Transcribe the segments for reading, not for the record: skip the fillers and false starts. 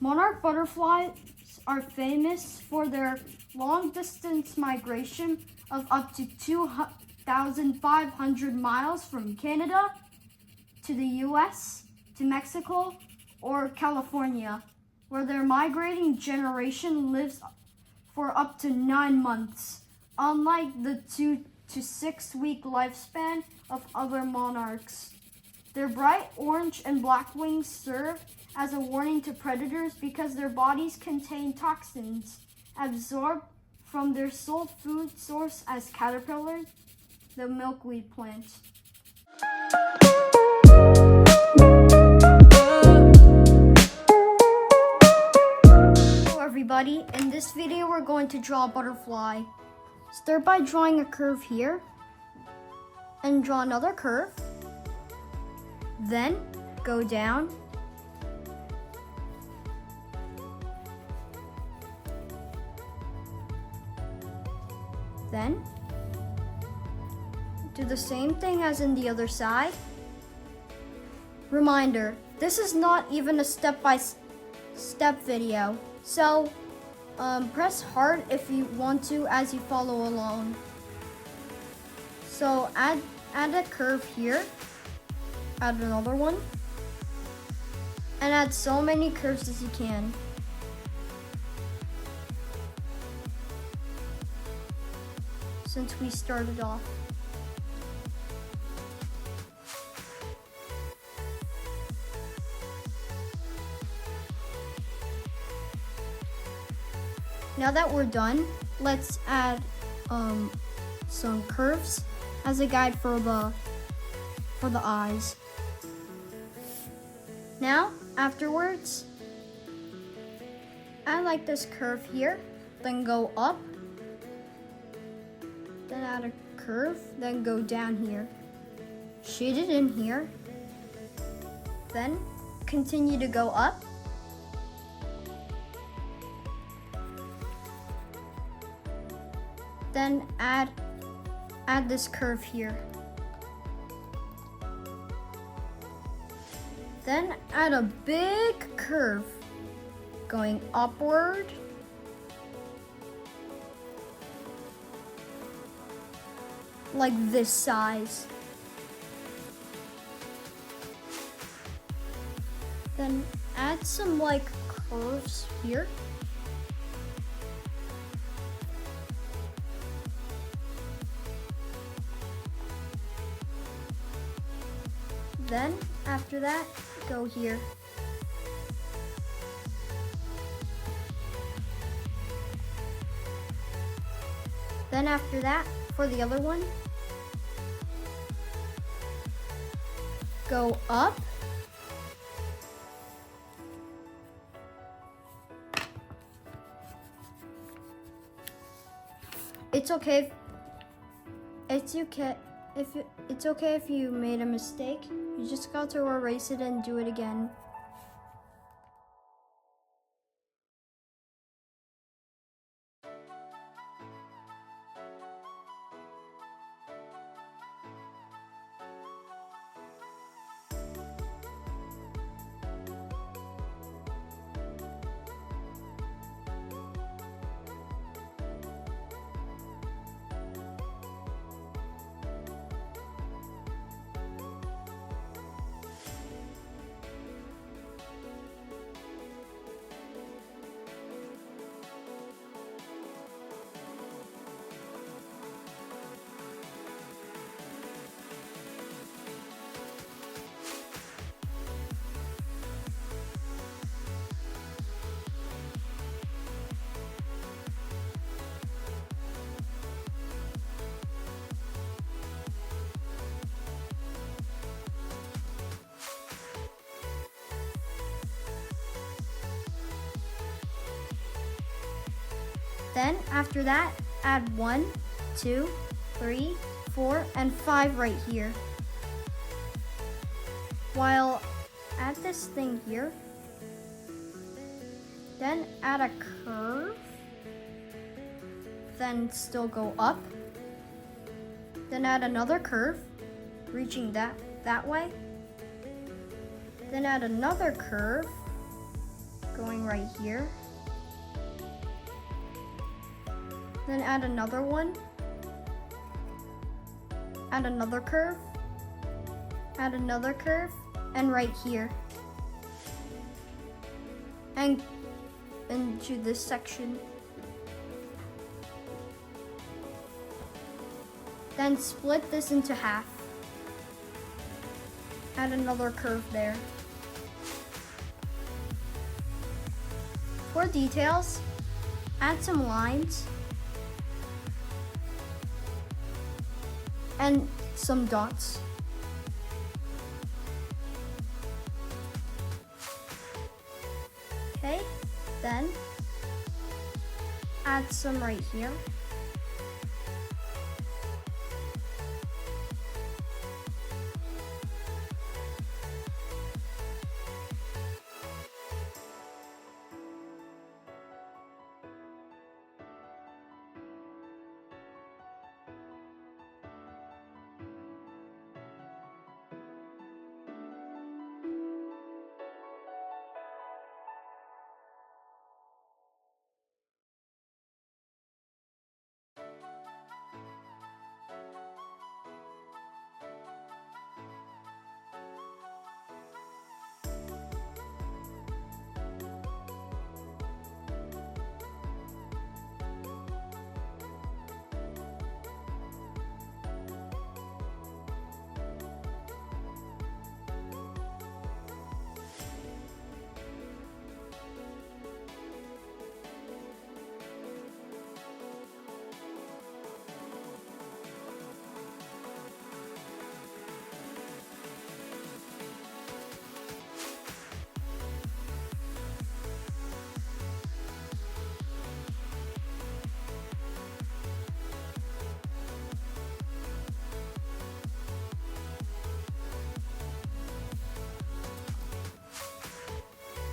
Monarch butterflies are famous for their long-distance migration of up to 2,500 miles from Canada to the US, to Mexico, or California, where their migrating generation lives for up to 9 months, unlike the 2 to 6 week lifespan of other monarchs. Their bright orange and black wings serve as a warning to predators because their bodies contain toxins absorbed from their sole food source as caterpillars, the milkweed plant. Hello everybody, in this video we're going to draw a butterfly. Start by drawing a curve here and draw another curve. Then go down. Then do the same thing as in the other side. Reminder, this is not even a step-by-step video, so press hard if you want to as you follow along. So add a curve here, add another one, and add so many curves as you can. Since we started off. Now that we're done, let's add some curves as a guide for the eyes. Now, afterwards, add like this curve here, then go up, then add a curve, then go down here. Shade it in here, then continue to go up. Then add this curve here. Then add a big curve going upward. Like this size. Then add some like curves here. Then, after that, go here. Then after that, for the other one, go up. It's okay if you made a mistake. You just got to erase it and do it again. Then after that, add 1, 2, 3, 4, and 5 right here. While add this thing here, then add a curve, then still go up, then add another curve, reaching that way, then add another curve, going right here. Then add another one. Add another curve. Add another curve. And right here. And into this section. Then split this into half. Add another curve there. For details, add some lines and some dots. Okay, then add some right here.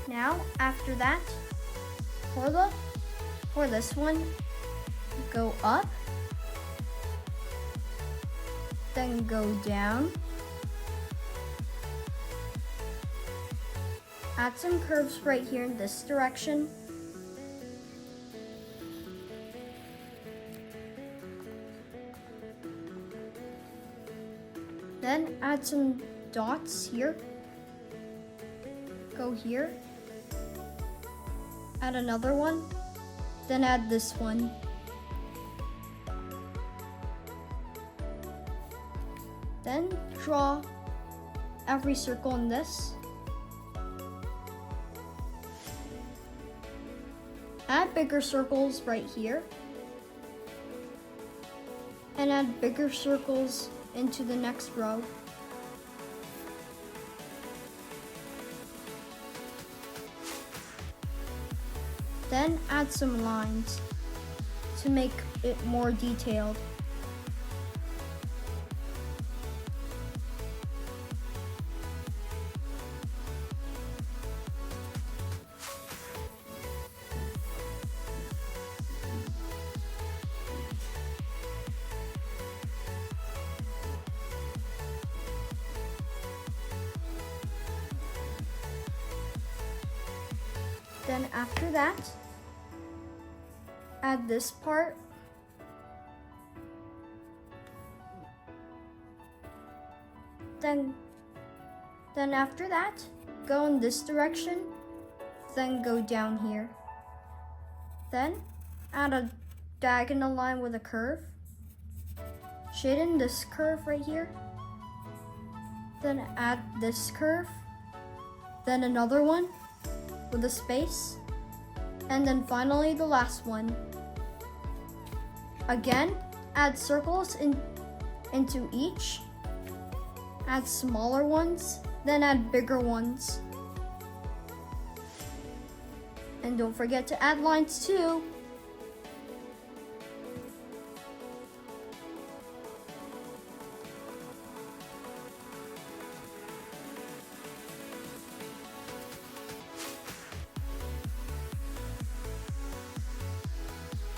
Now, after that, for this one, go up, then go down, add some curves right here in this direction, then add some dots here, go here, add another one, then add this one. Then draw every circle in this. Add bigger circles right here. And add bigger circles into the next row. Then add some lines to make it more detailed. Then after that, add this part. Then after that, go in this direction, then go down here. Then add a diagonal line with a curve. Shade in this curve right here. Then add this curve. Then another one with a space. And then finally the last one. Again, add circles into each. Add smaller ones, then add bigger ones. And don't forget to add lines too.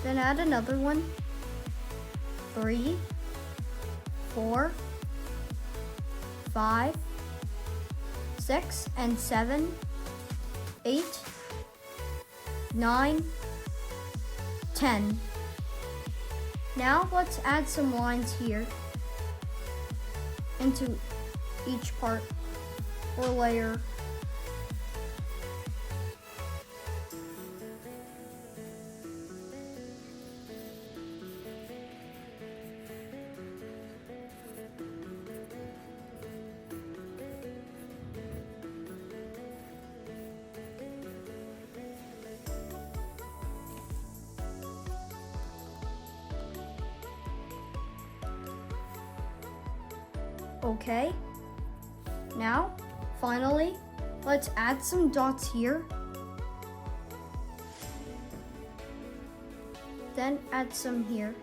Then add another one. 3, 4, 5, 6, and 7, 8, 9, 10. Now let's add some lines here into each part or layer. Okay, now finally let's add some dots here, then add some here.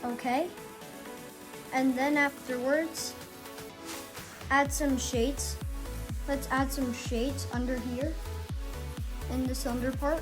Okay, and then afterwards add some shades. Let's add some shades under here in this under part.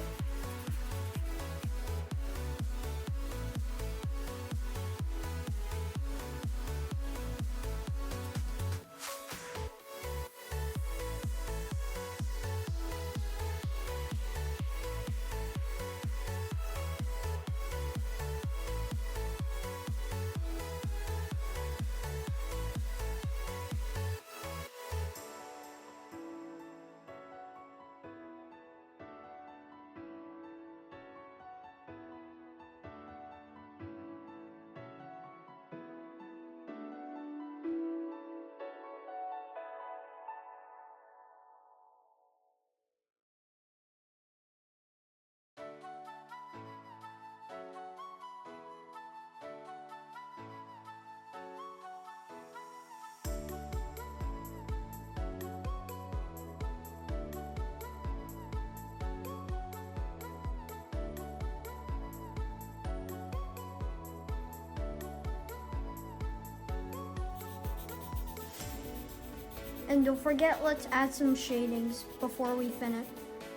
And don't forget, let's add some shadings before we finish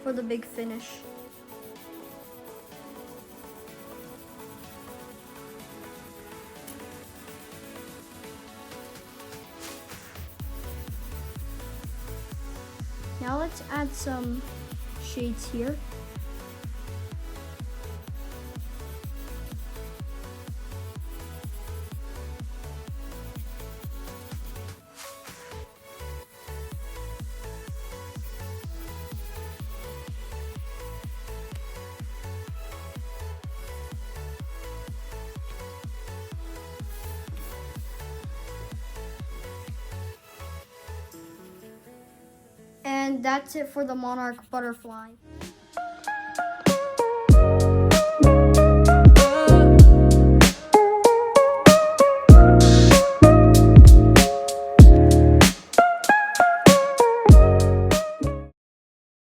for the big finish. Now let's add some shades here. And that's it for the Monarch butterfly.